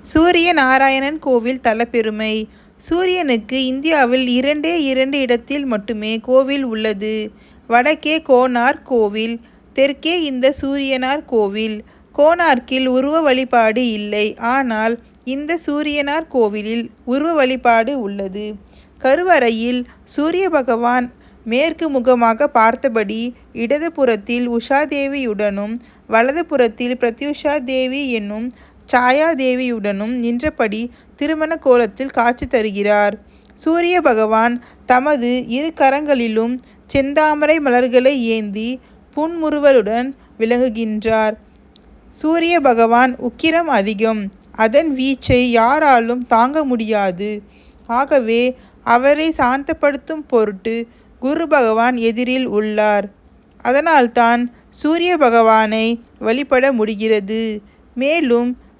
சூரிய நாராயணன் கோவில் தலப்பெருமை. சூரியனுக்கு இந்தியாவில் 2 இடத்தில் மட்டுமே கோவில் உள்ளது. வடக்கே கோனார்க் கோவில், தெற்கே இந்த சூரியனார் கோவில். கோனார்க்கில் உருவ வழிபாடு இல்லை. ஆனால் இந்த சூரியனார் கோவிலில் உருவ வழிபாடு உள்ளது. கருவறையில் சூரிய பகவான் மேற்கு முகமாக பார்த்தபடி இடது புறத்தில் உஷாதேவியுடனும் வலது புறத்தில் பிரத்யுஷா தேவி என்னும் சாயாதேவியுடனும் நின்றபடி திருமண கோலத்தில் காட்சி தருகிறார். சூரிய பகவான் தமது 2 கரங்களிலும் செந்தாமரை மலர்களை ஏந்தி புன்முறுவலுடன் விளங்குகின்றார். சூரிய பகவான் உக்கிரம் அதிகம். அதன் வீச்சை யாராலும் தாங்க முடியாது. ஆகவே அவரை சாந்தப்படுத்தும் பொருட்டு குரு பகவான் எதிரில் உள்ளார். அதனால்தான் சூரிய பகவானை வழிபட முடிகிறது. மேலும்